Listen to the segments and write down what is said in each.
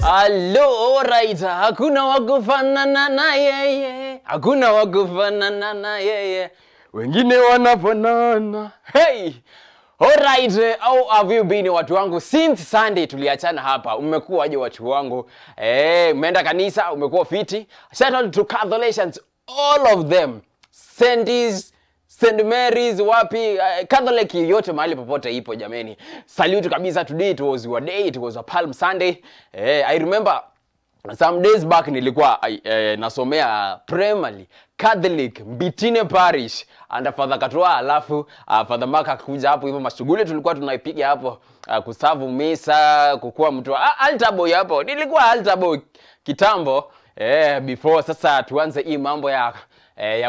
Hello, right. Hakuna wakufanana na yeye. Hakuna wakufanana na yeye. Wengine wanafanana. Hey! Alright, how have you been watu wangu? Since Sunday tuliachana hapa. Umekuwa aje watu wangu? Umeenda kanisa, umekuwa fiti. Shout out to Catholics, all of them. St. Mary's, wapi, Catholic yote mahali popote ipo jameni. Salute kabisa. Today it was your day, it was a Palm Sunday. I remember some days back nilikuwa nasomea primarily Catholic Mbitine Parish and Father Katwa, alafu Father Maka kuja hapo hivyo mashughuli tulikuwa tunaipiga hapo, kusavu misa, kukua mtu altar boy hapo. Nilikuwa altar boy kitambo before sasa tuanze hii mambo ya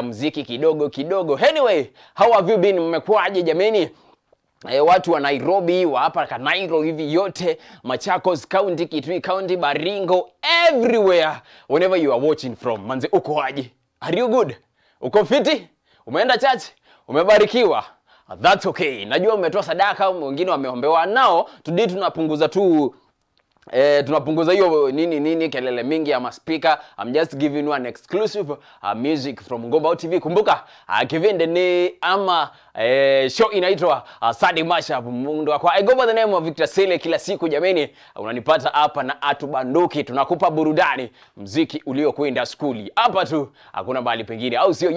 muziki kidogo. Anyway, how have you been? Mmekuwa aje jameni? Watu wa Nairobi, wa hapa Kanairo hivi yote, Machakos County, Kitui County, Baringo, everywhere, whenever you are watching from. Manze, uko aje? Are you good? Uko fiti? Umeenda church? Umebarikiwa? That's okay. Najua umetoa sadaka, wengine wameombewa. Nao today tunapunguza tu tunapunguza hiyo nini kelele mingi ya maspika. I'm just giving you an exclusive music from Ngomba TV. Kumbuka kivinde ni ama show inaitwa Sunday Mashup. Mundu wako I go by the name of Victor Sele. Kila siku jameni unanipata hapa na atubanduki. Tunakupa burudani, muziki uliokwenda skuli. Hapa tu hakuna mahali pengine, au sio?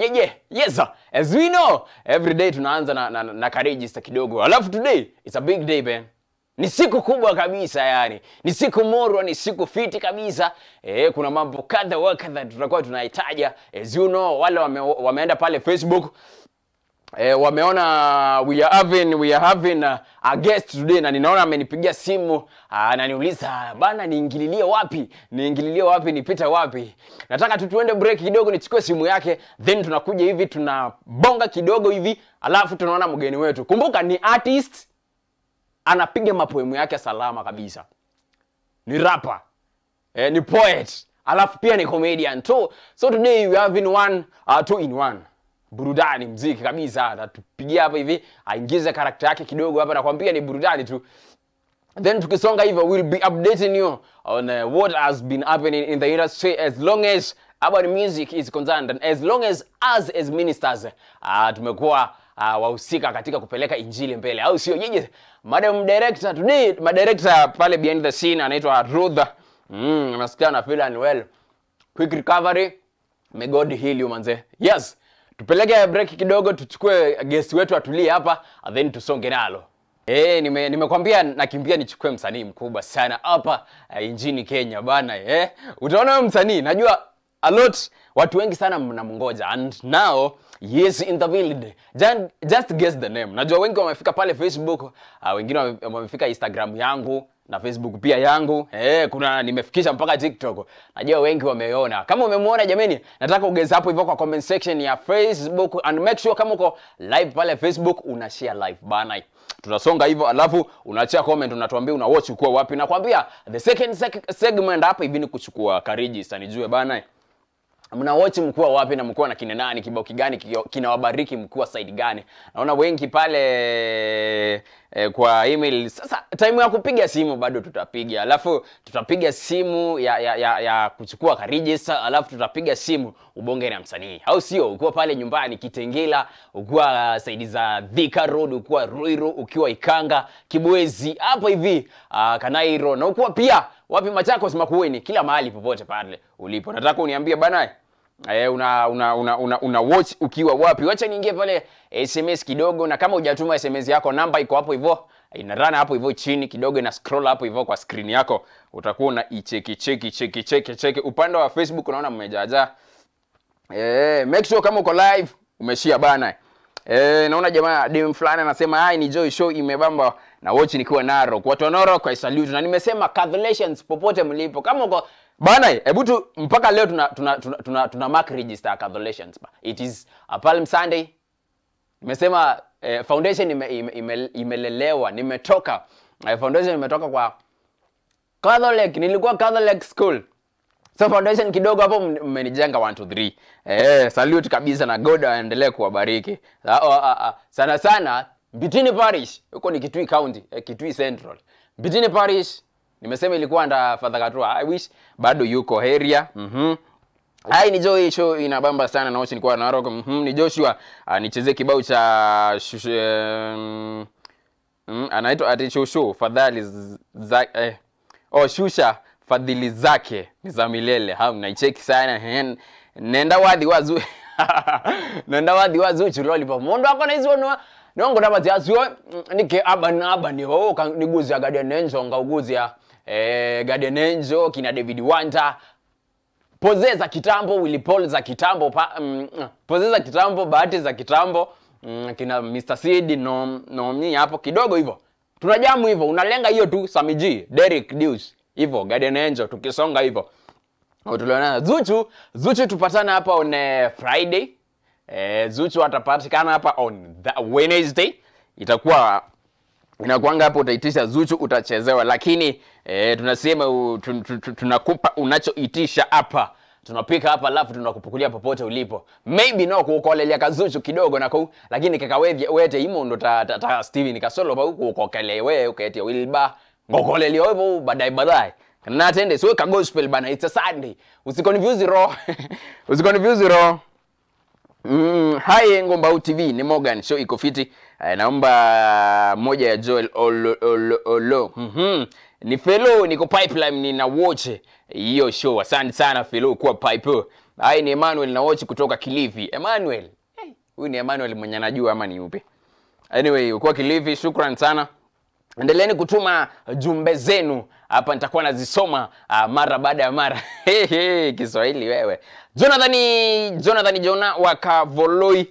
Yes sir. As we know, every day tunaanza na register kidogo. Alafu today it's a big day man. Ni siku kubwa kabisa yani. Ni siku morwa, ni siku fiti kabisa. Kuna mambo kadha wa kadha tutakuwa tunahitaji. As you know, wale wameenda pale Facebook wameona we are having a guest today, na ninaona amenipigia simu ananiuliza bana niingililie wapi nipite wapi. Nataka tuende break kidogo nichukue simu yake, then tunakuja hivi tunabonga kidogo hivi, alafu tunaona mgeni wetu. Kumbuka ni artist, anapiga mapoemu yake salama kabisa. Ni rapper, ni poet, alafu pia ni comedian. So today we have in one, two in one. Burudani, muziki kabisa. Atatupigia hapa hivi, aingize karakter yake kidogo hapa, nakwambia ni burudani tu. Then tukisonga hivyo we'll be updating you on what has been happening in the industry as long as about music is concerned, and as long as us as ministers tumekuwa wahusika katika kupeleka injili mbele, au sio? Madam director today, director pale behind the scene anaitwa Rudha. Nasikia na feel unwell. Quick recovery. May God heal you manze. Yes. Tupeleke break kidogo, tuchukue guest wetu atulie hapa, then tusonge nalo. Nimekwambia nakimbia nichukue msanii mkubwa sana hapa nchini Kenya bana. Utaona huyo msanii, najua a lot watu wengi sana mnamngoja, and now yes in the build. Just guess the name. Najua wengi wamefika pale Facebook, wengine wamefika Instagram yangu na Facebook pia yangu. Kuna nimefikisha mpaka TikTok. Najua wengi wameona. Kama umemuona jameni, nataka ugeze hapo hivyo kwa comment section ya Facebook, and make sure kama uko live pale Facebook una share live bana. Tunasonga hivyo, alafu unaacha comment, unatuambia una watch uko wapi. Nakwambia the second segment hapa hivi ni kuchukua register nijue bana. Mna watch mkuu wapi na mkuu na kina nani, kibao kigani kinawabariki, mkuu side gani? Naona wengi pale kwa email. Sasa time ya kupiga simu bado tutapiga. Alafu tutapiga simu ya kuchukua register, alafu tutapiga simu ubonge na msanii. Au sio? Ukiwa pale nyumbani Kitengela, ukiwa side za Thika Road, ukiwa Ruiru, ukiwa Ikanga, Kibwezi, hapo hivi Kanairo, na ukiwa pia wapi Machakos, Makueni, kila mahali popote pale ulipo. Nataka uniambie bana una watch ukiwa wapi. Wacha niingie pale SMS kidogo, na kama hujatuma SMS yako namba iko hapo hivyo, inarana hapo hivyo chini kidogo, na scroll hapo hivyo kwa screen yako. Utakuwa una cheki upande wa Facebook, unaona mmejaja. Make sure kama uko live umeshare bana. Naona jamaa dem fulani anasema hai ni Joy Show imebamba na watch nikiwa Narok. Watu wa Narok kwa salute, na nimesema congratulations popote mlipo. Kama uko bana, hebu tu mpaka leo tuna mark register congratulations. It is a Palm Sunday. Nimesema foundation imelelewa, nimetoka foundation imetoka kwa Catholic, nilikuwa Catholic school. So foundation kidogo hapo mmenijenga 1 2 3. Salute kabisa, na God aendelee kuwabariki. Sana Mbitine Parish, huko ni Kitui County, Kitui Central. Mbitine Parish, Nimesema ilikuwa under Father Katua. I wish bado yuko area. Hai ni Joy show inabamba sana na wote nilikuwa na rock. Ni Joshua nichezee kibao cha anaitwa ati show fadhali Shusha fadhili zake ni za milele. Naicheki sana. Nenda wadhi wazu nenda wadhi wazu chuloli pa mondo akona hizo nongo nabati asio nike aba ni ho niguzi ya Guardian Angel ngauguzi ya Guardian Angel kina David Wanda Poze za kitambo, Willy Paul za kitambo, Poze za kitambo, Bahati za kitambo, kina Mr. Seed, no hapo kidogo hivyo. Tunajamu hivyo, unalenga hiyo tu, Sammy G, Derek Deus, hivyo, Guardian Angel, tukisonga hivyo. Tuliona Zuchu tupatana hapa on Friday. Zuchu atapatikana hapa on Wednesday. Inakuanga hapo utaitisha Zuchu utachezewa, lakini tunasema tunakupa unachoitisha hapa. Tunapika hapa alafu tunakupukulia popote ulipo. Maybe no kuokolelea kazuchu kidogo na lakini wete imo ndo ta Steven Kasolo ba kuokokele wewe ukaetia Wilba ngokolelea wewe baadaye. Na atende so ka gospel bana, it's a Sunday. Usiconfuse roho. Hi Ngomba TV ni Morgan show iko fiti. Naomba moja ya Joel Olo. Ni fellow niko pipeline nina watch hiyo show. Asante sana fellow kwa pipe. Hai ni Emmanuel na watch kutoka Kilifi. Emmanuel. Huyu ni Emmanuel mwenye najua ama ni upi. Anyway, uko Kilifi, shukran sana. Endeleeni kutuma jumbe zenu. Hapa nitakuwa nazisoma mara baada ya mara. Kiswahili wewe. Jonathan Jona wakavoloi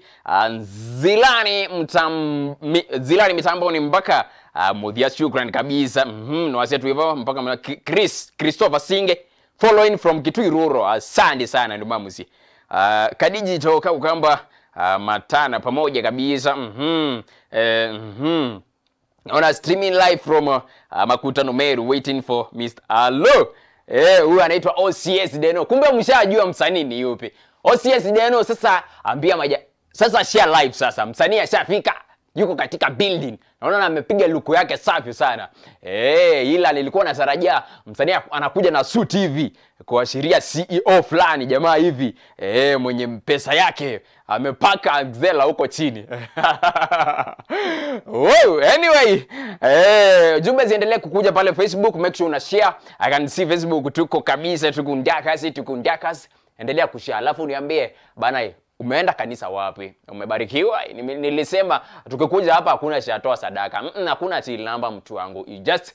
Zilani mitambo ni mpaka Mudhia, shukran kabisa. Na wasetu hivyo mpaka Christopher Singe following from Kitui Rural. Asante sana ndugu mamusi. Kadiji toka Ukamba Matana pamoja kabisa. Naona streaming live from Makutano Meru, waiting for Mr. Allo. Huyu anaitwa OCS Deno. Kumbe mshajua msanii ni yupi. OCS Deno sasa ambia sasa share live sasa. Msanii ashafika, yuko katika building. Naona amepiga luku yake safi sana. Ila nilikuwa natarajia msanii anakuja na suit hivi kuashiria CEO fulani jamaa hivi. Mwenye pesa yake amepaka Axela huko chini. Wow, anyway, jumbe ziendelee kukuja pale Facebook, make sure una share. I can see Facebook tuko kabisa, tukundakas. Endelea kushare. Alafu niambie bana, umeenda kanisa wapi? Umebarikiwa? Nilisema tukikuja hapa hakuna shatoa sadaka. Hakuna till number mtu wangu. You just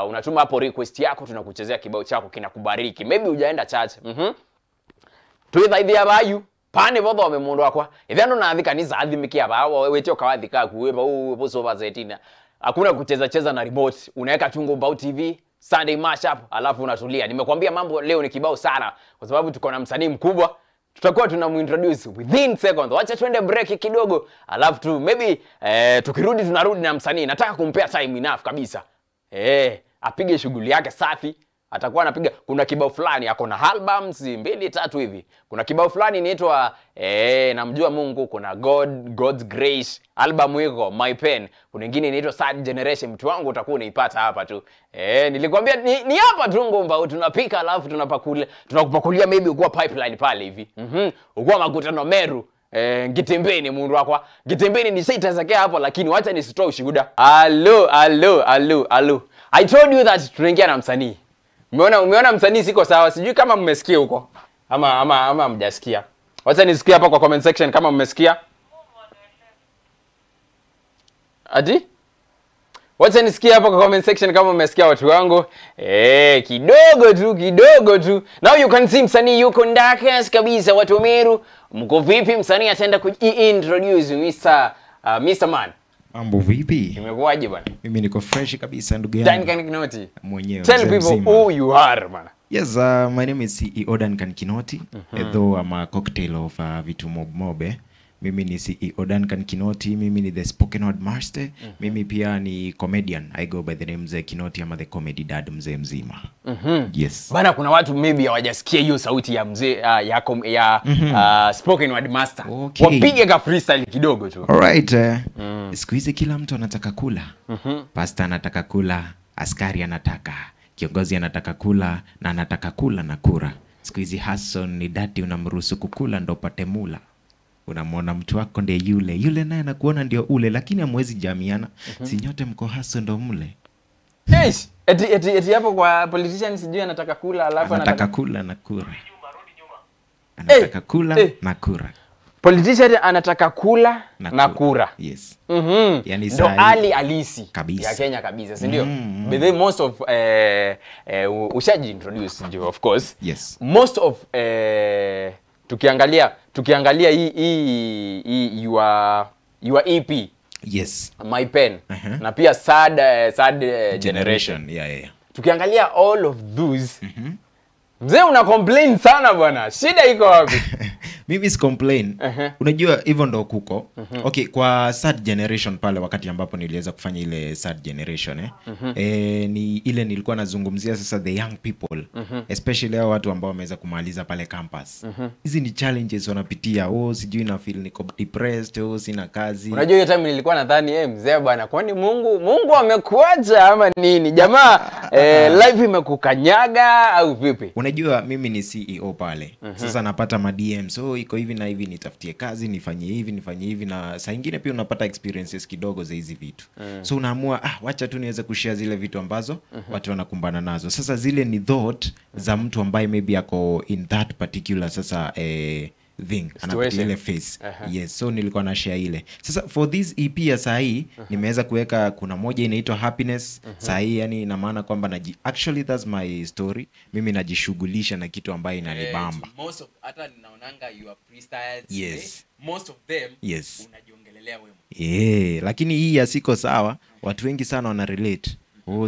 unatuma hapo request yako, tunakuchezea kibao chako kinakubariki. Maybe hujaenda church. Tuitha idhia bayu. Pane bobo wamemundu wakwa. Ithano na athi kanisa athimikia bawo wetio kawathika kuweba uposo bazetina. Hakuna kucheza na remote. Unaweka tu Ngomba TV Sunday mashup alafu unatulia. Nimekwambia mambo leo ni kibao sana kwa sababu tuko na msanii mkubwa. Tutakuwa tunamuintroduce within seconds. Wacha twende break kidogo. Alafu tu maybe tukirudi tunarudi na msanii. Nataka kumpea time enough kabisa. Apige shughuli yake safi. Atakuwa anapiga kuna kibao fulani ako na albums 2-3 hivi. Kuna kibao fulani inaitwa namjua Mungu, kuna God's Grace, album iko My Pen. Kuna nyingine inaitwa Third Generation. Mtu wangu utakuwa unaipata hapa tu. Nilikwambia ni hapa tu Ngomba tunapika alafu tunakupakulia maybe ukua pipeline pale hivi. Ukua Makutano Meru. Ngitembeni mundu wakwa. Ngitembeni ni sitazakea hapo lakini wacha nisitoe ushuhuda. Allo. I told you that tunaingia na msanii. Umeona msanii siko sawa. Sijui kama mmesikia huko. Ama mjasikia. Wacha nisikie hapa kwa comment section kama mmesikia. Ati? Wacha nisikie hapa kwa comment section kama mmesikia watu wangu. Kidogo tu. Now you can see msanii yuko ndakas kabisa watu wa Meru. Mko vipi? Msanii ataenda kuintroduce Mr. Man. Mambo vipi? Imekuwaje bwana? Mimi niko fresh kabisa ndugu yangu. Duncan Kinoti. Mwenyewe. Tell people who you are man. Yes, my name is CEO Duncan Kinoti. Though I'm a cocktail of vitu mobe. Mimi ni CEO Duncan Kinoti, mimi ni the spoken word master. Mimi pia ni comedian. I go by the name Mzee Kinoti ama the comedy dad mzee mzima. Yes. Bana kuna watu maybe hawajasikia hiyo sauti ya mzee ya spoken word master. Okay. Wapige ka freestyle kidogo tu. Alright. Siku hizi kila mtu anataka kula. Pasta anataka kula, askari anataka kiongozi anataka kula na anataka kula na kura. Siku hizi Hassan ni dati, unamruhusu kukula ndo upate mula. Unamwona mtu wako ndiye yule naye anakuona ndio ule, lakini hamwezi jamiana. Si nyote mko Hassan ndo mle. Eti hapo kwa politician sijui anataka kula alafu anataka kula na kura. Anataka kula na kura. Politician anataka kula na kura. Yes. Yani ndo hali halisi kabisa ya Kenya kabisa, si ndio? But the most of ushaji introduce of course. Yes. Most of tukiangalia hii your EP. Yes. My Pen. Na pia sad generation. Yeah. Tukiangalia all of those. Mzee una complain sana bwana. Shida iko wapi? Mimi si complain. Unajua hivyo ndo kuko. Okay, kwa sad generation pale wakati ambapo niliweza kufanya ile sad generation ni ile nilikuwa nazungumzia sasa the young people. Especially hao watu ambao wameweza kumaliza pale campus. Hizi ni challenges wanapitia. Sijui na feel niko depressed, sina kazi. Unajua hiyo time nilikuwa nadhani mzee bwana, kwani Mungu amekuacha ama nini? Jamaa life imekukanyaga au vipi? Unajua mimi ni CEO pale. Sasa napata ma DM, so iko hivi na hivi, nitafutie kazi, nifanye hivi na saa nyingine pia unapata experiences kidogo za hizi vitu. So unaamua wacha tu niweze kushare zile vitu ambazo watu wanakumbana nazo. Sasa zile ni thought za mtu ambaye maybe ako in that particular sasa thing, anapitia ile face. Yes, so nilikuwa na share ile. Sasa for this EP ya sahi nimeweza kuweka, kuna moja inaitwa Happiness. Sahi yani ina maana kwamba actually that's my story. Mimi najishughulisha na kitu ambayo inanibamba. Most of hata ninaonanga your freestyles. Yes. Most of them unajiongelelea wewe. Lakini hii ya siko sawa, watu wengi sana wana relate.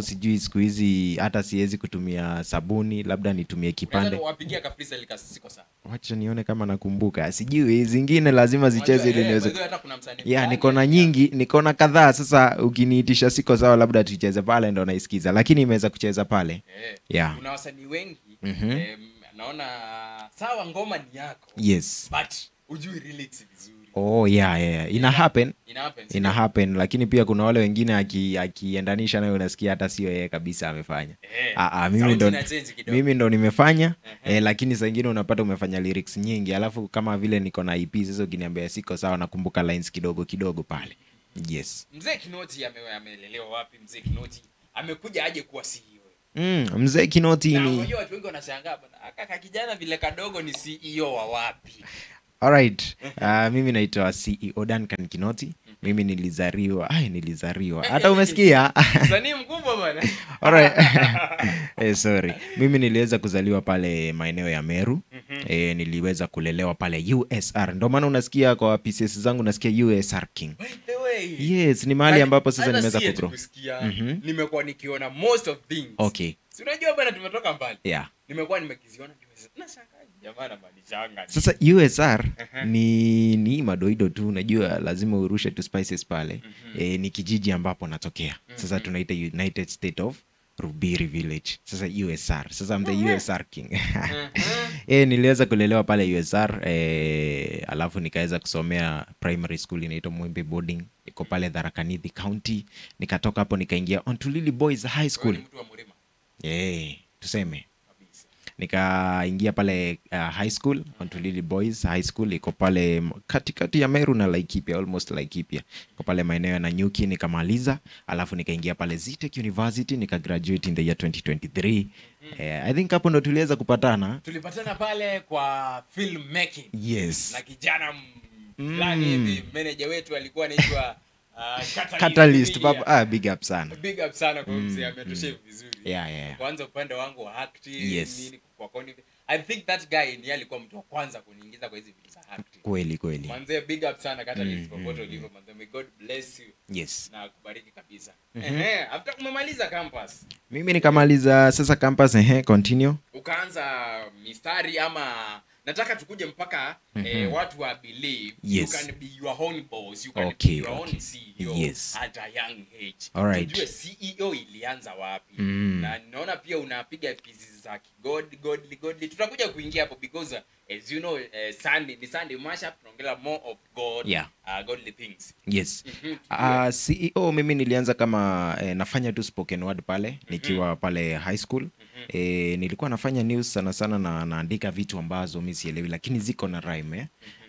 Sijui siku hizi hata siwezi kutumia sabuni, labda nitumie kipande. Wapigia ka freestyle siko sawa. Wacha nione kama nakumbuka. Sijui zingine lazima zicheze ili niweze. Niko na nyingi, niko na kadhaa. Sasa ukiniitisha siko sawa, labda tucheze pale ndo naisikiza. Lakini imeweza kucheza pale. Kuna wasanii wengi naona sawa ngoma ni yako. Yes. But ujui lyrics vizuri. Ina happen, lakini pia kuna wale wengine akiendanisha nayo unasikia hata sio yeye kabisa amefanya. Mimi ndo nimefanya, lakini saa nyingine unapata umefanya lyrics nyingi, alafu kama vile niko na EP sasa ukiniambia siko sawa nakumbuka lines kidogo pale. Yes. Mzee Kinoti amelelewa wapi? Mzee Kinoti amekuja aje kuwa CEO? Mzee Kinoti ni unajua watu wengi wanashangaa bwana, aka kijana vile kadogo ni CEO wa wapi? Alright. Mimi naitwa CEO Duncan Kinoti. Mimi nilizaliwa. Hata umesikia? Msanii mkubwa bwana. Alright. Sorry. Mimi niliweza kuzaliwa pale maeneo ya Meru. Niliweza kulelewa pale USR. Ndio maana unasikia kwa pieces zangu unasikia USR King. By the way. Yes, ni mahali ambapo sasa nimeweza kugrow. Nimekuwa nikiona most of things. Okay. Si unajua bwana tumetoka mbali. Yeah. Nimekuwa nimekiziona nashangaa jamaa manichanga. Sasa USR ni madoido tu, unajua lazima urushe tu spices pale. Ni kijiji ambapo natokea. Sasa tunaita United State of Rubiri Village. Sasa USR. Sasa I'm the USR King. Niliweza kulelewa pale USR, alafu nikaweza kusomea primary school inaitwa Mwembe Boarding. Iko pale Tharaka Nithi County. Nikatoka hapo nikaingia Ontulili Boys High School. Tuseme. Nikaingia pale high school, Ontulili Boys High School. Iko pale katikati ya Meru na Laikipia, almost Laikipia. Iko pale maeneo ya Nanyuki, nikamaliza. Alafu nikaingia pale Zitech University, nika-graduate in the year 2023. I think hapo ndo tuliweza kupatana. Tulipatana pale kwa filmmaking. Yes. Na kijana fulani hivi, manager wetu alikuwa anaitwa Catalyst papa. Big up sana kwa mzee, ametushape vizuri. Kwanza upande wangu wa acting, nini kwa koni. I think that guy ni alikuwa mtu wa kwanza kuniingiza kwa hizo vitu za acting. Kweli. Mzee, big up sana Catalyst popote ulipo. Mzee, may God bless you. Yes. Na kubariki kabisa. After kumaliza campus. Mimi nikamaliza sasa campus, continue. Ukaanza mistari ama nataka tukuje mpaka watu wa believe Yes. you can be your own boss, you can Okay, be your okay. own CEO Yes. at a young age. Alright. Tujue CEO ilianza wapi. Mm. Na naona pia unapiga pieces za godly. Tutakuja kuingia hapo because as you know Sunday mashup tunaongelea more of God, Yeah. godly things. Yes. CEO mimi nilianza kama nafanya tu spoken word pale nikiwa pale high school. Nilikuwa nafanya news sana sana na naandika vitu ambazo mimi sielewi lakini ziko na rhyme.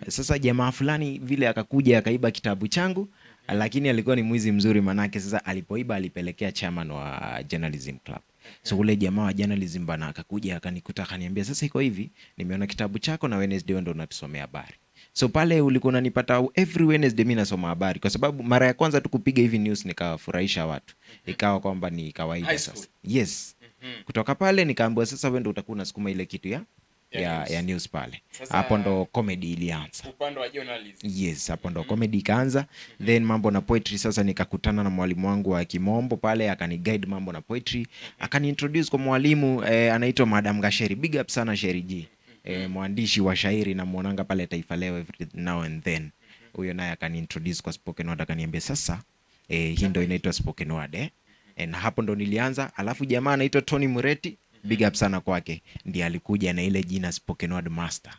Sasa jamaa fulani vile akakuja akaiba kitabu changu lakini alikuwa ni mwizi mzuri manake sasa alipoiba alipelekea chairman wa journalism club. So ule jamaa wa journalism bana akakuja akanikuta akaniambia sasa iko hivi nimeona kitabu chako na Wednesday ndio unatusomea habari. So pale ulikuwa unanipata every Wednesday mimi nasoma habari kwa sababu mara ya kwanza tukupiga hivi news nikawafurahisha watu. Ikawa kwamba ni kawaida sasa. Yes. Kutoka pale nikaambiwa sasa wewe ndio utakuwa unasukuma ile kitu ya news pale. Hapo ndo comedy ilianza. Upande wa journalism. Yes, hapo ndo comedy ikaanza. Then mambo na poetry sasa nikakutana na mwalimu wangu wa Kimombo pale akaniguide mambo na poetry. Akaniintroduce kwa mwalimu anaitwa Madam Gasheri. Big up sana Sheri G. Mwandishi wa shairi na muonanga pale Taifa Leo every now and then. Huyo naye akaniintroduce kwa spoken word akaniambia sasa hii ndo inaitwa spoken word na hapo ndo nilianza. Alafu jamaa anaitwa Tony Mureti, big up sana kwake, ndiye alikuja na ile jina spoken word master.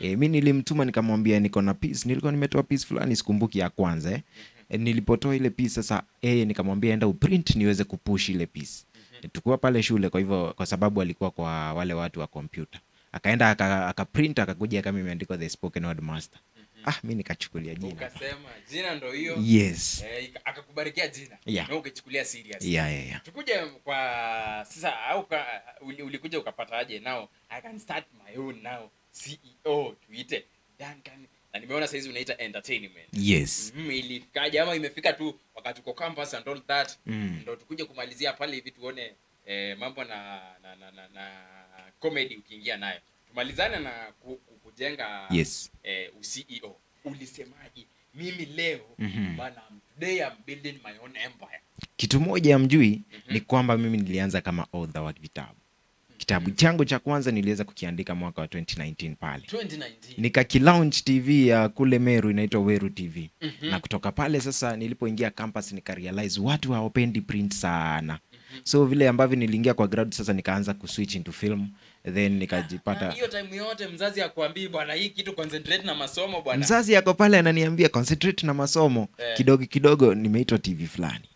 Mimi nilimtuma nikamwambia niko na piece, nilikuwa nimetoa piece fulani sikumbuki ya kwanza nilipotoa ile piece sasa nikamwambia enda uprint niweze kupush ile piece. Tukua pale shule kwa hivyo kwa sababu alikuwa kwa wale watu wa computer. Akaenda akaprint akakuja kama imeandikwa the spoken word master. Mimi nikachukulia jina. Ukasema jina ndo hiyo. Yes. Akakubarikia jina. Yeah. Na ukachukulia serious. Yeah. Tukuje kwa sasa au ulikuja ukapataje now I can start my own now CEO tuite Duncan. Na nimeona saizi unaita entertainment. Yes. Ilifikaje ama imefika tu wakati uko campus and all that ndo tukuje kumalizia pale hivi tuone mambo na comedy ukiingia nayo. Tumalizane na kujenga CEO. Ulisemaje mimi leo bana today I'm building my own empire. Kitu moja mjui ni kwamba mimi nilianza kama author wa vitabu. Kitabu changu cha kwanza niliweza kukiandika mwaka wa 2019 pale. 2019. Nikakilaunch TV ya kule Meru inaitwa Weru TV. Na kutoka pale sasa nilipoingia campus nikarealize watu hawapendi print sana. So vile ambavyo niliingia kwa grad sasa nikaanza kuswitch into film. Then nikajipata hiyo time yote mzazi akwambia bwana hii kitu concentrate na masomo bwana. Mzazi yako pale ananiambia concentrate na masomo. Kidogo nimeitwa TV fulani.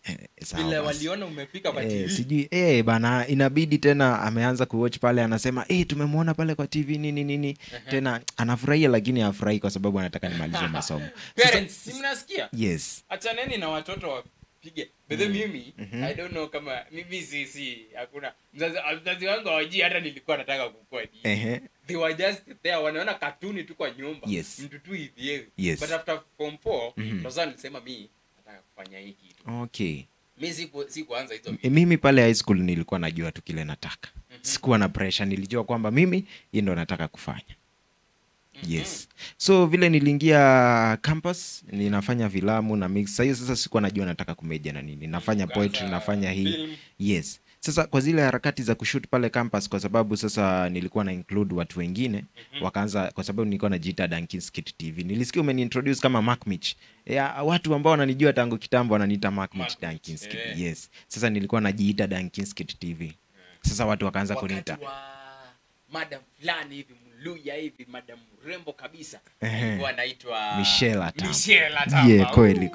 Bila waliona umefika kwa TV. Sijui bana inabidi tena ameanza kuwatch pale anasema tumemwona pale kwa TV nini tena anafurahia lakini hafurahi kwa sababu anataka nimalize masomo. Parents si mnasikia? Yes. Achaneni na watoto wapige. But mimi I don't know kama mimi si hakuna mzazi wangu hawajui hata nilikuwa nataka kukua hivi. They were just there wanaona katuni tu kwa nyumba. Mtu tu hivi. But after form 4 sasa nilisema mimi nataka kufanya hii kitu. Okay. Mimi sikuanza hizo. Mimi pale high school nilikuwa najua tu kile nataka. Sikuwa na pressure, nilijua kwamba mimi hii ndo nataka kufanya. Yes. So vile niliingia campus ninafanya filamu na mix. Sasa sikuwa najua nataka kumedia na nini. Nafanya poetry, nafanya hii. Yes. Sasa kwa zile harakati za kushoot pale campus kwa sababu sasa nilikuwa na include watu wengine wakaanza kwa sababu nilikuwa najiita Duncan Skit TV. Nilisikia umeniintroduce kama Mark Mitch. Watu ambao wananijua tangu kitambo wananiita Mark Mitch Duncan Skit. Yes. Sasa nilikuwa najiita Duncan Skit TV. Sasa watu wakaanza kuniita madam fulani hivi Luya hivi madam rembo kabisa alikuwa anaitwa Michelle Atamba. Yeah, kweli.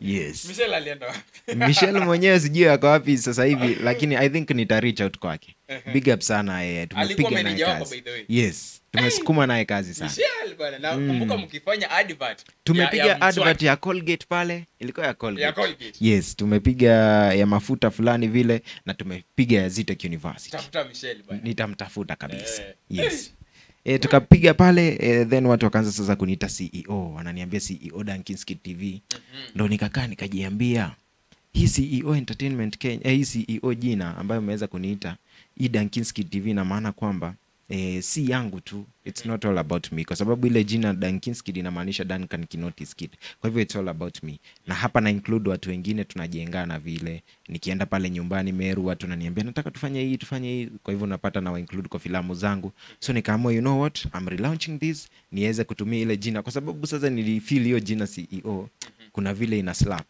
Yes. Michelle alienda wapi? Michelle mwenyewe sijui ako wapi sasa hivi lakini I think nita reach out kwake. Big up sana tumepiga naye kazi. Yes. Tumesukuma naye kazi sana. Michelle bwana na kumbuka mkifanya advert. Tumepiga advert ya Colgate pale. Ilikuwa ya Colgate. Yes, tumepiga ya mafuta fulani vile na tumepiga ya Zitek University. Tafuta Michelle bwana. Nitamtafuta kabisa. Yes. Tukapiga pale then watu wakaanza sasa kuniita CEO. Wananiambia CEO Duncan Skit TV. Ndio nikakaa nikajiambia hii CEO Entertainment Kenya, hii CEO jina ambayo umeweza kuniita hii Duncan Skit TV na maana kwamba si yangu tu, it's not all about me, kwa sababu ile jina Dunkin's Kid inamaanisha Duncan Kinotti's Kid, kwa hivyo it's all about me. Na hapa na include watu wengine, tunajengana vile. Nikienda pale nyumbani Meru, watu wananiambia nataka tufanye hii, kwa hivyo napata na wa include kwa filamu zangu. So nikaamua, you know what, I'm relaunching this, niweze kutumia ile jina, kwa sababu sasa nilifeel hiyo jina CEO kuna vile ina slap.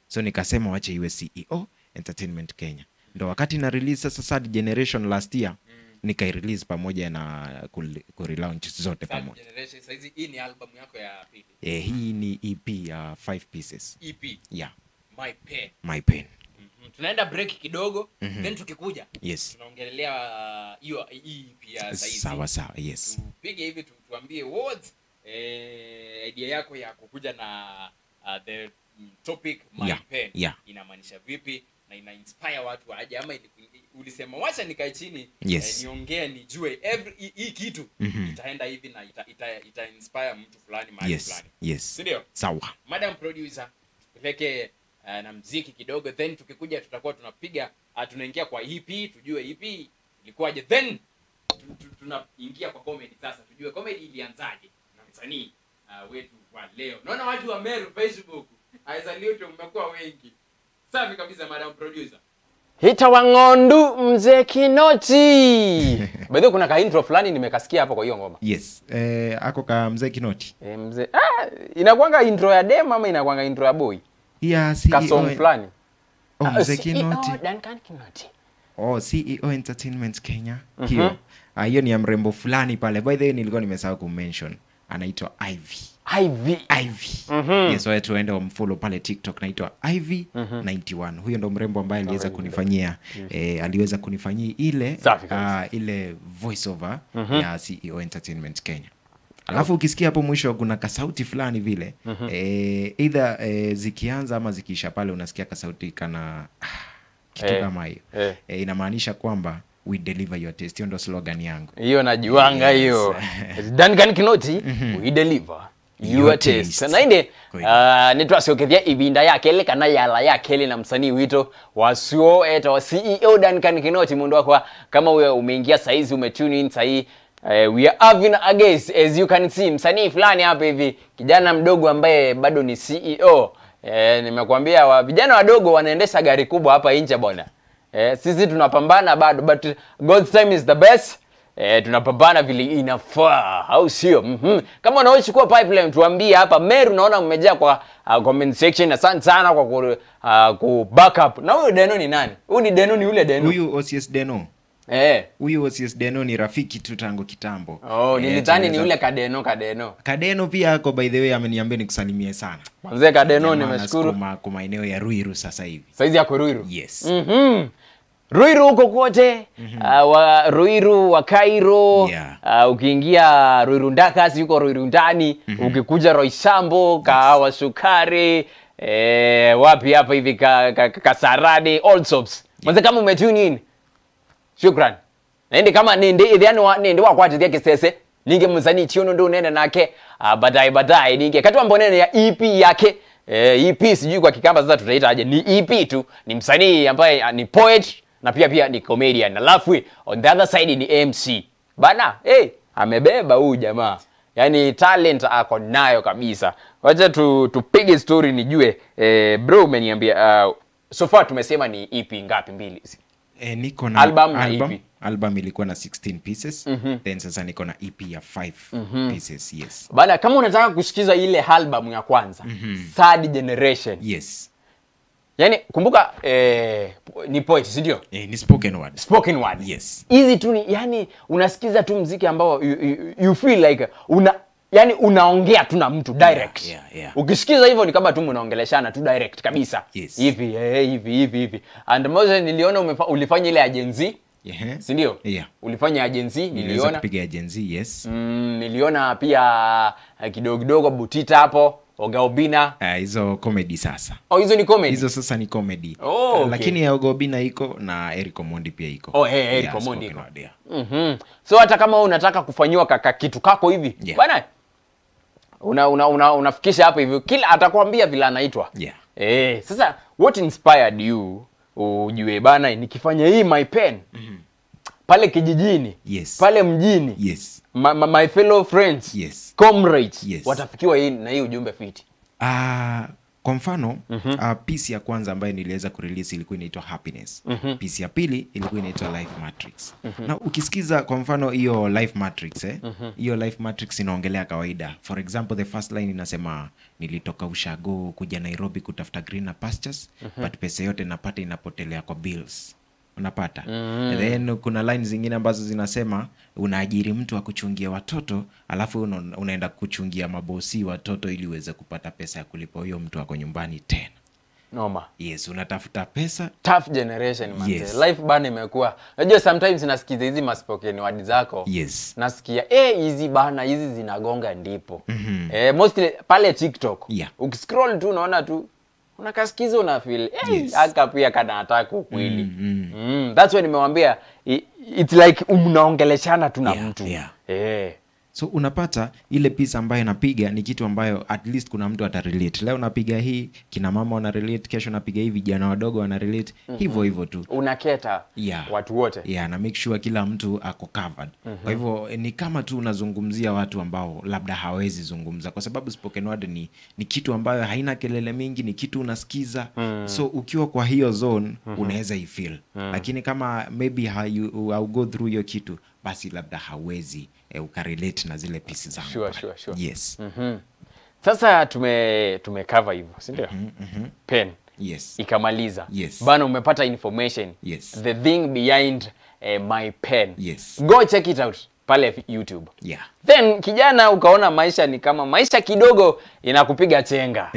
So nikasema wache iwe CEO Entertainment Kenya. Ndo wakati na release sasa Third Generation last year, nikai-release pamoja na ku-relaunch zote pamoja. Sasa hii ni album yako ya pili? Hii ni EP ya 5 pieces. EP? Yeah. My Pen. My Pen. Tunaenda break kidogo, then tukikuja. Yes. Tunaongelea hiyo EP ya saizi. Sawa, yes. Tupige hivi tuambie what idea yako ya kukuja na the topic My Pen. Yeah. Inamaanisha vipi na ina inspire watu aje, ama ulisema wacha nikae chini niongee nijue hii kitu itaenda hivi na ita inspire mtu fulani mahali fulani. Yes. Ndio? Sawa. Madam producer, tupeleke na muziki kidogo, then tukikuja tutakuwa tunapiga tunaingia kwa EP, tujue EP ilikuwaje, then tunaingia kwa comedy sasa, tujue comedy ilianzaje na msanii wetu wa leo. Naona watu wa Meru Facebook Salute mmekuwa wengi. Safi kabisa Madam producer. Hita Wangondu mzee Kinoti. By the way kuna ka intro fulani nimekasikia hapo kwa hiyo ngoma. Yes. Ako ka mzee Kinoti. Mzee inakuanga intro ya dem ama inakuanga intro ya boy? Yeah, CEO. Ka song fulani. Mzee Kinoti. Duncan Kinoti. CEO Entertainment Kenya. Hiyo ni ya mrembo fulani pale. By the way nilikuwa nimesahau kumention. Anaitwa Ivy. Yes, watu waende wamfollow pale TikTok, naitwa Ivy 91. Huyo ndo mrembo ambaye aliweza kunifanyia aliweza kunifanyia ile voice over ya CEO Entertainment Kenya. Alafu ukisikia hapo mwisho kuna kasauti fulani vile either zikianza ama zikiisha pale unasikia kasauti kana kitu kama hiyo. Inamaanisha kwamba we deliver your taste. Hiyo ndo slogan yangu. Hiyo najuanga hiyo. Duncan Kinoti, we deliver your taste. Na inde nitwasiokethia ibinda yake ile kana yala yake ile na msanii wito wasio wa CEO Duncan Kinoti, mundu wako kama wewe umeingia saizi umetune in sahi. We are having a guest, as you can see, msanii fulani hapa hivi, kijana mdogo ambaye bado ni CEO. Nimekuambia vijana wadogo wanaendesha gari kubwa hapa nje bwana. Sisi tunapambana bado, but God's time is the best. Tunapambana vile inafaa, au sio? Kama unaochukua pipeline tuambie hapa Meru, naona mmejaa kwa comment section. Asante sana kwa ku backup. Na huyo Deno ni nani? Huyu ni Deno, ni ule Deno. Huyu OCS Deno. Huyu OCS Deno ni rafiki tu tangu kitambo. Nilidhani ni ule Kadeno. Kadeno pia ako, by the way, ameniambia nikusalimie sana. Mzee Kadeno nimeshukuru. Kwa maeneo ya Ruiru sasa hivi. Saizi yako Ruiru? Yes. Ruiru huko kote, wa Ruiru wa Cairo, ukiingia Ruiru Ndakas yuko Ruiru ndani, ukikuja Roysambu, Kahawa Sukari, wapi hapa hivi Kasarani, all sops. Mwanzo kama umetune in. Shukran. Nende kama nende wakwati yake sese, ninge msanii Chiono ndo nene nake, baadaye ninge katwa mbonene ya EP yake. EP sijui kwa Kikamba sasa tutaita aje, ni EP tu, ni msanii ambaye ni poet na pia ni comedian. Alafu on the other side ni MC. Bana, amebeba huyu jamaa. Yaani talent ako nayo kabisa. Wacha tupige story nijue. Bro umeniambia so far tumesema ni EP ngapi? Mbili hizi. Niko na album ilikuwa na 16 pieces. Then sasa niko na EP ya 5 pieces. Yes. Bana, kama unataka kusikiza ile album ya kwanza, Third Generation. Yes. Yaani kumbuka ni poet, si ndio? Ni spoken word. Yes. Easy tu, yani unasikiza tu muziki ambao you feel like unaongea tu na mtu direct. Yeah. Ukisikiza hivyo ni kama tu mnaongeleshana tu direct kabisa. Yes. Hivi. And Moses niliona ulifanya ile agency. Si ndio? Yeah. Ulifanya agency, niliona. Kupiga agency, yes. Niliona pia kidogo Butita hapo, Ogaobina. Hizo comedy sasa. Hizo ni comedy. Hizo sasa ni comedy. Okay. Lakini ya Ogaobina iko na Eric Omondi pia iko. Eric Omondi iko. So hata kama unataka kufanywa kitu kako hivi, bwana unafikisha hapo hivi, kila atakwambia vile anaitwa. Sasa what inspired you ujue bana nikifanya hii My Pen pale kijijini, Yes. pale mjini, Yes. my fellow friends, Yes. comrades, Yes. watafikiwa hii na hii ujumbe fiti. Kwa mfano piece ya kwanza ambayo niliweza kurelease ilikuwa inaitwa Happiness. Piece ya pili ilikuwa inaitwa Life Matrix. Na ukisikiza kwa mfano hiyo Life Matrix hiyo Life Matrix inaongelea kawaida. For example, the first line inasema nilitoka ushago kuja Nairobi kutafuta greener pastures, but pesa yote napata inapotelea kwa bills. Unapata. Then kuna lines zingine ambazo zinasema unaajiri mtu wa kuchungia watoto, alafu unaenda kuchungia mabosi watoto ili uweze kupata pesa ya kulipa huyo mtu wako nyumbani tena. Noma. Yes, unatafuta pesa. Tough generation man. Yes. Life bana imekuwa. Unajua sometimes nasikiza hizi spoken word zako. Yes. Nasikia hizi bana hizi zinagonga ndipo. Mostly pale TikTok. Yeah. Ukiscroll tu unaona tu unakasikiza una feel Yes. aka pia kana ataka ukweli. That's when nimewambia it's like mnaongeleshana tu na Yeah, mtu. yeah. So unapata ile piece ambayo napiga ni kitu ambayo at least kuna mtu atarelate. Leo napiga hii, kina mama wana relate, kesho napiga hii vijana wadogo wana relate. Hivyo tu. Unaketa watu wote. Yeah, na make sure kila mtu ako covered. Kwa hivyo ni kama tu unazungumzia watu ambao labda hawezi zungumza, kwa sababu spoken word ni kitu ambayo haina kelele mingi, ni kitu unasikiza. So ukiwa kwa hiyo zone unaweza ifeel. Lakini kama maybe how go through hiyo kitu, basi labda hawezi ukarelate na zile pieces zangu. Sure. Yes. Sasa tumecover hivyo, si ndio? Pen. Yes. Ikamaliza. Yes. Bana umepata information. Yes. The thing behind my pen. Yes. Go check it out pale YouTube. Yeah. Then kijana ukaona maisha ni kama maisha kidogo inakupiga chenga.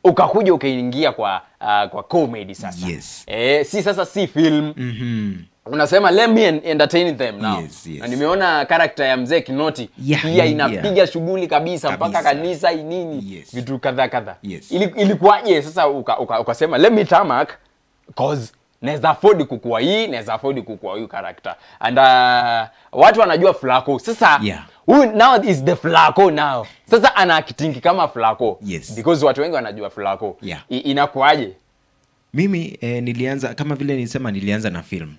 Ukakuja ukaingia kwa comedy sasa. Yes. Si sasa si film. Unasema let me entertain them now. Yes. Na nimeona character ya Mzee Kinoti pia inapiga shughuli kabisa mpaka kanisa nini. Yes. Vitu kadha. Yes. Ilikuwaje sasa ukasema let me tarmac cause naweza afford kukua hii, naweza afford kukua huyu character. And watu wanajua Flaco. Sasa who now is the Flaco now. Sasa ana acting kama Flaco. Yes. Because watu wengi wanajua Flaco. Yeah. Inakuaje? Mimi nilianza kama vile nilisema, nilianza na film.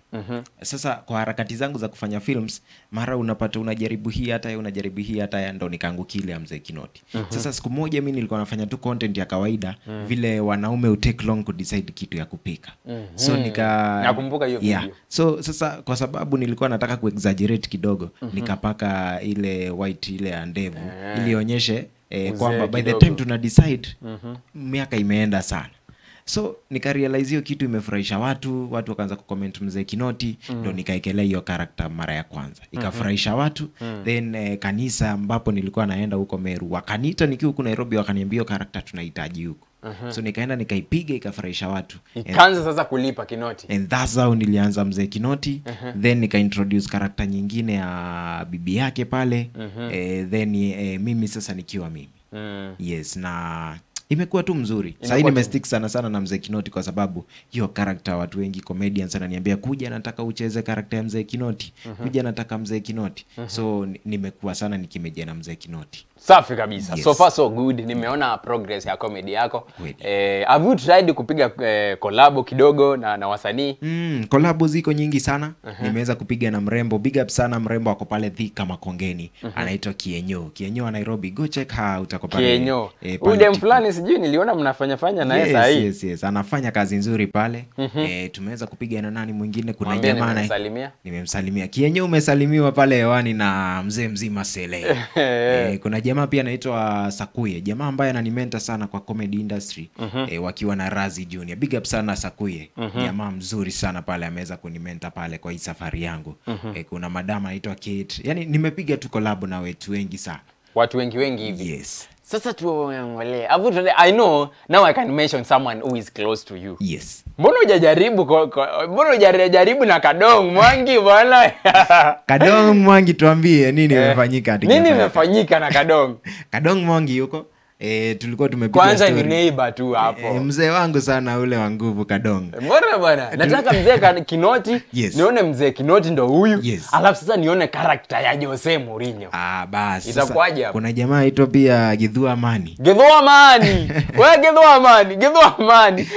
Sasa kwa harakati zangu za kufanya films, mara unapata unajaribu hii hata ndo nikaangukia Mzee Kinoti. Sasa siku moja mimi nilikuwa nafanya tu content ya kawaida, vile wanaume take long to decide kitu ya kupika. So nakumbuka hiyo video. So sasa kwa sababu nilikuwa nataka kuexaggerate kidogo, nikapaka ile white ile ya ndevu ili ionyeshe kwamba by the time tuna decide miaka imeenda sana. So nikarealize hiyo kitu imefurahisha watu wakaanza kucomment Mzee Kinoti, ndio nikaekelea hiyo character mara ya kwanza. Ikafurahisha watu. Then kanisa ambapo nilikuwa naenda huko Meru, wakaniita nikiwa huko Nairobi, wakaniambia hiyo character tunahitaji huko. So nikaenda nikaipiga, ikafurahisha watu. Ikaanza sasa kulipa Kinoti. And that's how nilianza Mzee Kinoti. Then nika introduce character nyingine ya bibi yake pale. Then mimi sasa nikiwa mimi. Yes, na imekuwa tu mzuri. Sasa nimestick sana na Mzee Kinoti kwa sababu hiyo character watu wengi comedians wananiambia kuja nataka ucheze character ya Mzee Kinoti. Kuja nataka Mzee Kinoti. So nimekuwa sana nikimeja na Mzee Kinoti. Safi kabisa. Yes. So far so good. Nimeona progress ya comedy yako. Have you tried kupiga collab kidogo na wasanii? Collab ziko nyingi sana. Nimeweza kupiga na mrembo. Big up sana mrembo wako pale Thika Makongeni. Anaitwa Kienyo wa Nairobi. Go check her out ako pale. Kienyo. Udem fulani sijui niliona mnafanya naye sasa hii. Yes. Anafanya kazi nzuri pale. Tumeweza kupiga na nani mwingine, kuna jamaa naye. Nimemsalimia. Kienyo umesalimiwa pale hewani na mzee mzima Sele. Kuna jamaa pia anaitwa Sakuye, jamaa ambaye ananimenta sana kwa comedy industry. Wakiwa na Razi Junior. Big up sana Sakuye. Jamaa mzuri sana pale, ameweza kunimenta pale kwa hii safari yangu. Kuna madama anaitwa Kate. Yaani nimepiga tu collab na wetu wengi sana. Watu wengi hivi. Yes. Sasa tuongelee. I know now I can mention someone who is close to you. Yes. Mbona hujajaribu na Kadong Mwangi bwana? Kadong Mwangi, tuambie nini imefanyika Nini imefanyika na Kadong? Kadong Mwangi yuko tulikuwa tumepiga Kwanza ni story. neighbor tu hapo. Mzee wangu sana ule wa nguvu Kadong. Mbona bwana? Nataka mzee Kinoti, Yes. nione mzee Kinoti ndo huyu. Yes. Alafu sasa nione character ya Jose Mourinho. Basi. Itakuwaje hapo? Kuna jamaa aitwa pia Githua Amani. Githua Amani. Wewe Githua Amani.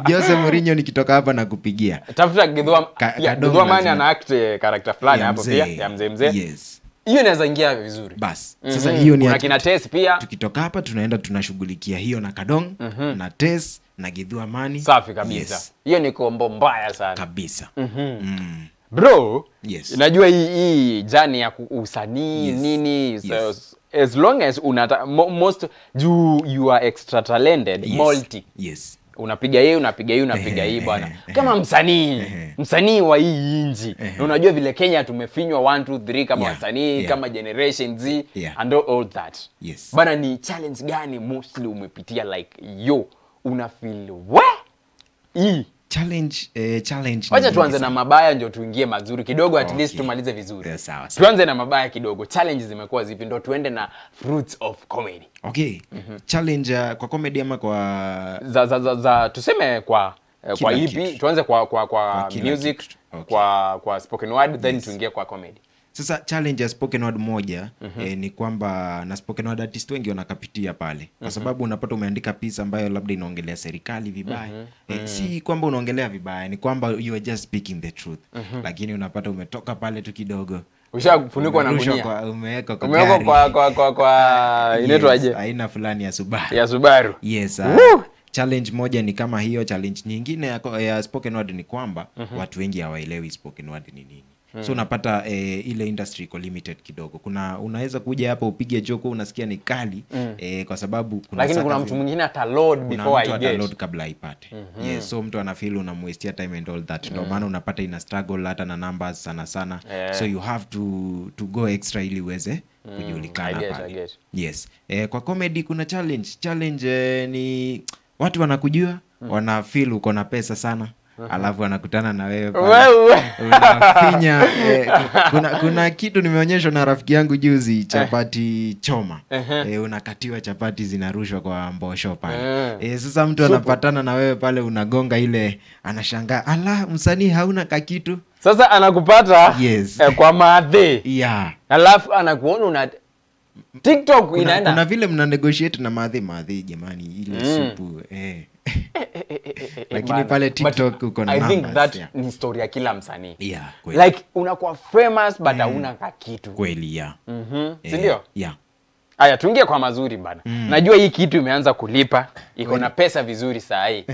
Jose Mourinho nikitoka hapa na kupigia. Tafuta Githua Kadong Amani lazima. ana act character fulani hapo pia ya mzee. Yes. Hiyo inaweza ingia vizuri. Bas. Sasa hiyo ni kuna kina Tess pia. Tukitoka hapa tunaenda tunashughulikia hiyo na Kadong na Tess na Githua Amani. Safi kabisa. Yes. Hiyo ni kombo mbaya sana. Kabisa. Bro, Yes. najua hii jani ya usanii Yes. nini so, Yes. as long as most you are extra talented, Yes. multi. Yes. Unapiga hii bwana. Kama msanii wa hii inji. Na unajua vile Kenya tumefinywa 1 2 3 kama wasanii, kama Generation Z and all that. Yes. Bana, ni challenge gani mostly umepitia like una feel hii Challenge. wacha tuanze na mabaya ndio tuingie mazuri kidogo, at least tumalize vizuri. Sawa. Tuanze na mabaya kidogo. Challenges zimekuwa zipi ndio tuende na fruits of comedy. Okay. Challenge kwa comedy ama kwa Za tuseme kwa EP, kitu. tuanze kwa kila music, kitu. Okay. kwa spoken word, then tuingie kwa comedy. Sasa challenge ya spoken word moja ni kwamba na spoken word artist wengi wanakapitia pale kwa sababu unapata umeandika piece ambayo labda inaongelea serikali vibaya. Si kwamba unaongelea vibaya, ni kwamba you are just speaking the truth. Lakini unapata umetoka pale tu kidogo, Ushafunikwa na gunia. Umeweka kwa inaitwaje? Aina fulani ya Subaru. Ya Subaru. Yes. Challenge moja ni kama hiyo. Challenge nyingine ya spoken word ni kwamba watu wengi hawaelewi spoken word ni nini. So unapata ile industry iko limited kidogo. Unaweza kuja hapa upige joko unasikia ni kali kwa sababu lakini kuna mtu mwingine ata load before I get. Load kabla aipate. Yes, so mtu ana feel unamwestia time and all that. Ndio maana unapata ina struggle hata na numbers sana. So you have to go extra ili uweze kujulikana pale. Yes. Kwa comedy kuna challenge ni watu wanakujua, wana feel uko na pesa sana. Alafu anakutana na wewe unafinya kuna kitu nimeonyeshwa na rafiki yangu juzi, chapati choma. Unakatiwa chapati zinarushwa kwa mbosho pale. Sasa mtu anapatana na wewe pale, unagonga ile, anashangaa, ala, msanii hauna kakitu. Sasa anakupata kwa madhe. Yeah. Alafu anakuona una TikTok inaenda. Kuna vile mna negotiate na madhe jamani, ile supu lakini pale TikTok uko na numbers. I think that ni story ya kila msanii. Yeah, like unakuwa famous but hauna kitu. Kweli, yeah. Si ndio? Yeah. Aya, tuingie kwa mazuri bana. Najua hii kitu imeanza kulipa, iko na pesa vizuri saa hii.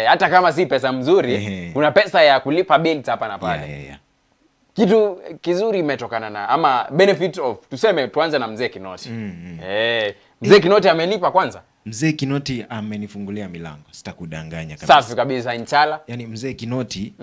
Hata kama si pesa mzuri, kuna pesa ya kulipa bills hapa na pale. Yeah. Kitu kizuri imetokana na ama benefit of, tuseme tuanze na mzee Kinoti. Mzee Kinoti amelipa kwanza. Mzee Kinoti amenifungulia milango, sitakudanganya kabisa. Safi kabisa, inshallah. Yani Mzee Kinoti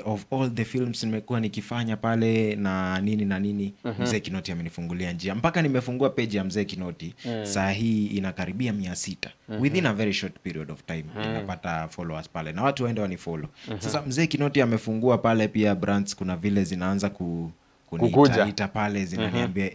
of all the films nimekuwa nikifanya pale na nini Mzee Kinoti amenifungulia njia. Mpaka nimefungua page ya Mzee Kinoti. Saa hii inakaribia 600. Within a very short period of time ninapata followers pale na watu waende wanifollow. Sasa Mzee Kinoti amefungua pale pia brands, kuna vile zinaanza kuniita pale, zinaniambia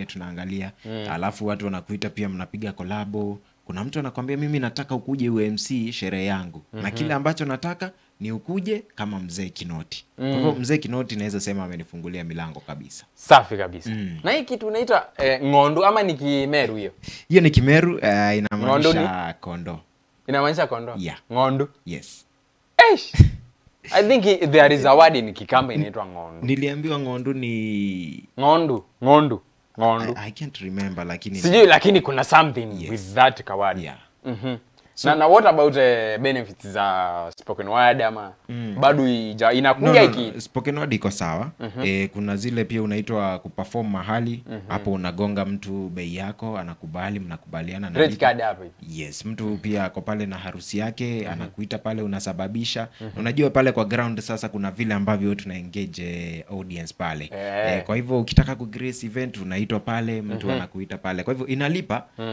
tunaangalia. Alafu watu wanakuita pia, mnapiga collabo. Kuna mtu anakuambia mimi nataka ukuje UMC sherehe yangu. Na kile ambacho nataka ni ukuje kama Mzee Kinoti. Kwa hivyo Mzee Kinoti naweza sema amenifungulia milango kabisa. Safi kabisa. Na hii kitu unaita ng'ondu ama ni Kimeru hiyo? Hiyo ni Kimeru, inamaanisha kondo. Inamaanisha kondo? Yeah. Ng'ondu. Yes. I think there is a word in Kikamba inaitwa ng'ondu. Niliambiwa ng'ondu ni ng'ondu. I can't remember lakini sijui, lakini kuna something with that kawadi. Yeah. So, na what about benefits za spoken word ama bado inakuja spoken word iko sawa. Kuna zile pia unaitwa kuperform mahali, hapo unagonga mtu bei yako, anakubali, mnakubaliana na red card hapo. Yes, mtu pia ako pale na harusi yake, anakuita pale, unasababisha. Unajua pale kwa ground sasa kuna vile ambavyo tuna engage audience pale. Kwa hivyo ukitaka ku grace event unaitwa pale, mtu anakuita pale. Kwa hivyo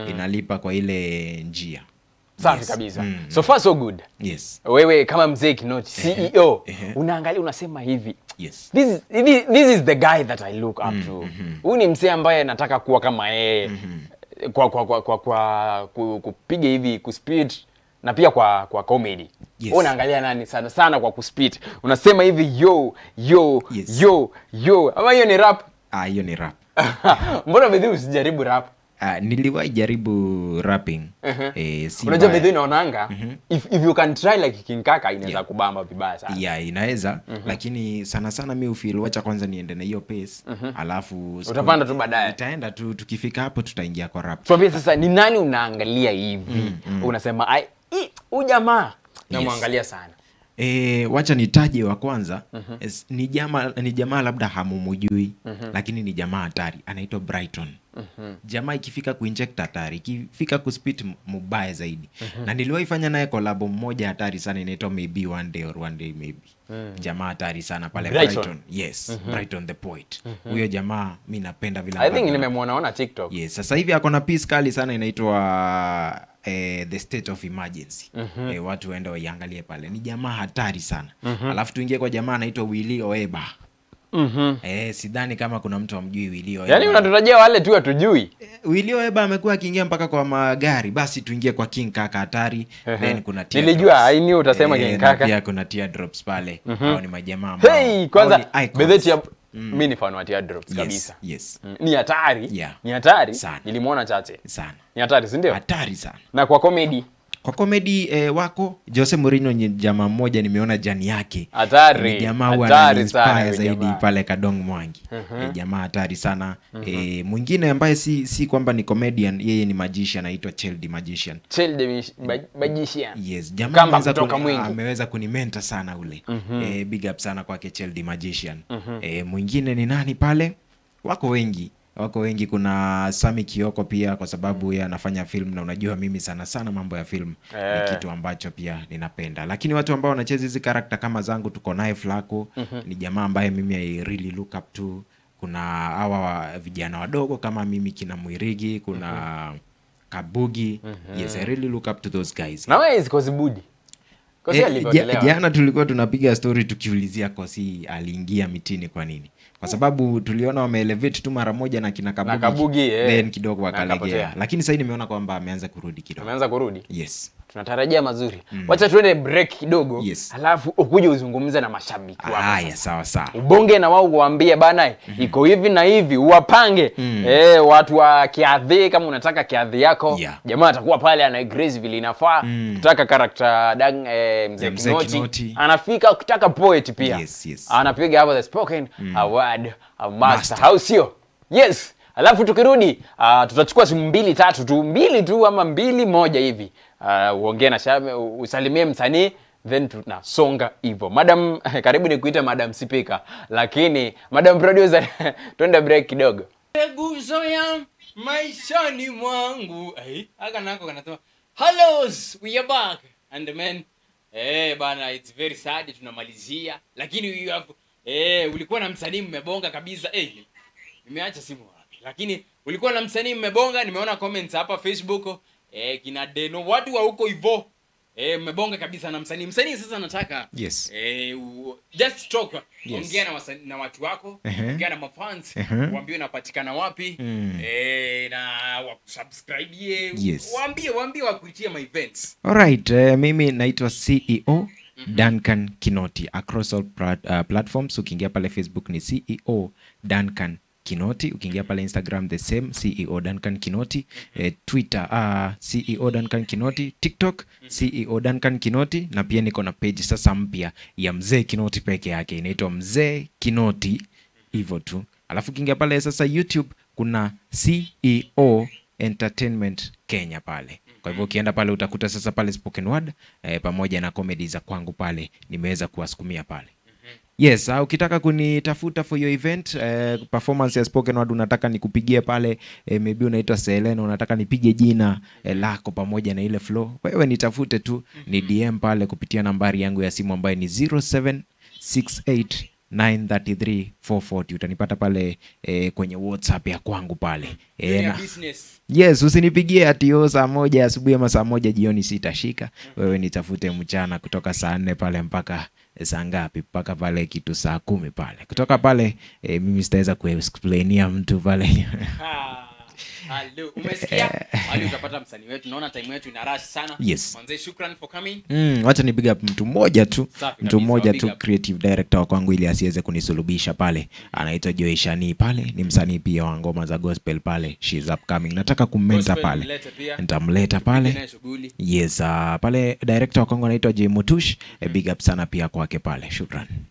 inalipa kwa ile njia. Safi kabisa. So far so good. Yes. Wewe kama Mzee Kinoti, CEO, unaangalia unasema hivi. Yes. This is the guy that I look up to. Huyu ni mzee ambaye nataka kuwa kama yeye. kupiga hivi kuspeed na pia kwa comedy. Yes. Unaangalia nani sana sana kwa kuspeed? Unasema hivi yo Yes. yo. Ama hiyo ni rap? Hiyo ni rap. Mbona bedhi usijaribu rap? Niliwahi jaribu rapping. Si Unajua mbaya. bedhi naonanga if you can try like King Kaka inaweza kubamba vibaya sana. Yeah, inaweza, lakini sana sana mimi ufeel wacha kwanza niende na hiyo pace, alafu Utapanda tu baadaye. Itaenda tu, tukifika hapo tutaingia kwa rap. Tuambie sasa ni nani unaangalia hivi? Unasema ai huyu jamaa namwangalia sana. Wacha nitaje wa kwanza. Ni jamaa labda hamumujui, lakini ni jamaa hatari, anaitwa Brighton. Jamaa ikifika kuinject hatari, ikifika kuspit mubaya zaidi. Na niliwahi fanya naye collab moja hatari sana, inaitwa Maybe One Day or One Day Maybe. Jamaa hatari sana pale Brighton. Yes, Brighton the Poet. Huyo jamaa mimi napenda vile. I think nimemwona TikTok. Yes, sasa hivi ako na piece kali sana inaitwa The State of Emergency. Watu waende waiangalie pale. Ni jamaa hatari sana. Alafu tuingie kwa jamaa anaitwa Willy Oeba. Sidhani kama kuna mtu amjui Willy Oeba. Yaani unatarajia wale tu hatujui. Willy Oeba amekuwa akiingia mpaka kwa magari. Basi tuingie kwa King Kaka hatari. Then kuna Nilijua I knew utasema King Kaka. Pia kuna Teardrops pale. Hao ni majamaa ambao. Hey, kwanza Bedheti mimi ni fan wa Teardrops kabisa. Yes. Ni hatari. Yeah. Ni hatari. Sana. Nilimuona chache. Sana. Ni hatari, si ndio? Hatari sana. Na kwa comedy Kwa comedy wako Jose Mourinho ni jamaa mmoja nimeona jani yake. hatari. Ni jamaa huwa Hatari sana ananiinspire huyo zaidi jamaa. pale Kadong Mwangi. Jamaa hatari sana. Mwingine ambaye si kwamba ni comedian, yeye ni magician, anaitwa Childi Magician. Childi Magician. Yes, jamaa Kamba ameweza kutoka Mwingi. ameweza kunimenta sana ule. Big up sana kwake Childi Magician. Mwingine ni nani pale? Wako wengi. Kuna Sami Kioko pia, kwa sababu yeye anafanya film na unajua mimi sana sana mambo ya film ni kitu ambacho pia ninapenda. Lakini watu ambao wanacheza hizi character kama zangu, tuko naye Flaco. Ni jamaa ambaye mimi I really look up to. Kuna hawa vijana wadogo kama mimi kina Mwirigi, kuna Kabugi. Yes, I really look up to those guys. Na wewe Kosi Budi. Kosi alivyoelewa. Jana tulikuwa tunapiga story tukiulizia Kosi aliingia mitini kwa nini. Kwa sababu tuliona wameelevate tu mara moja na kina Kabugi, then kidogo wakalegea. Lakini sasa nimeona kwamba ameanza kurudi kidogo. Ameanza kurudi? Yes. Tunatarajia mazuri. Wacha tuende break kidogo. Yes. Alafu ukuje uzungumze na mashabiki wako. Haya, sawa sawa. Ubonge na wao kuambia bana iko hivi na hivi, uwapange. Watu wa kiadhi, kama unataka kiadhi yako, jamaa atakuwa pale ana grace vile inafaa. Kutaka character Mzee Kinoti. Anafika kutaka poet pia. Yes. Anapiga hapo the spoken award master house hiyo. Yes. Alafu tukirudi tutachukua simu 2 3 tu, 2 tu ama 2 1 hivi. Uongee na Shame, usalimie msanii, then tunasonga hivyo. Madam, karibu nikuite Madam Speaker, lakini Madam Producer twende break kidogo. Guzo ya maishani mwangu. Aka nako kanasema, "Hellos, we are back." And the man, bana, it's very sad tunamalizia, lakini you have ulikuwa na msanii mmebonga kabisa. Nimeacha simu wapi? Lakini ulikuwa na msanii mmebonga, nimeona comments hapa Facebook. Kina Deno watu wa huko hivyo. Mmebonga kabisa na msanii. Msanii sasa nataka Yes. Just talk. Yes. Ongea na watu wako, ongea na mafans, waambie unapatikana wapi, na wakusubscribe. Yes. Waambie wakuitie my events. Alright, mimi naitwa CEO Duncan Kinoti across all platforms. Ukiingia pale Facebook ni CEO Duncan Kinoti, ukiingia pale Instagram the same CEO Duncan Kinoti, Twitter CEO Duncan Kinoti, TikTok CEO Duncan Kinoti, na pia niko na page sasa mpya ya Mzee Kinoti peke yake, inaitwa Mzee Kinoti hivyo tu. Alafu ukiingia pale sasa YouTube kuna CEO Entertainment Kenya pale. Kwa hivyo ukienda pale utakuta sasa pale spoken word pamoja na comedy za kwangu pale nimeweza kuwasukumia pale. Yes, ukitaka kunitafuta for your event, performance ya spoken word unataka nikupigie pale, maybe unaitwa Selena, unataka nipige jina lako pamoja na ile flow, wewe nitafute tu, ni DM pale kupitia nambari yangu ya simu ambayo ni 0768933440. Utanipata pale kwenye WhatsApp ya kwangu pale. Yes, usinipigie ati saa 1 asubuhi ama saa 1 jioni sitashika. Wewe nitafute mchana kutoka saa 4 pale mpaka saa ngapi, mpaka pale kitu saa 10 pale. Kutoka pale mimi sitaweza kuexplainia mtu pale. Hello, umesikia? Hali utapata msanii wetu. Naona time yetu ina rush sana. Yes. Manze, shukran for coming. Wacha ni big up mtu mmoja tu. Safi Mtu kabisa, mmoja big tu up. creative director wa kwangu ili asiweze kunisulubisha pale. Anaitwa Joy Shani pale, ni msanii pia wa ngoma za gospel pale. She's upcoming. Nataka kummentor Gospel pale. mlete pia. Nitamleta pale. Naye shughuli. Yes, pale director wa kwangu anaitwa J Mutush. Big up sana pia kwake pale. Shukran.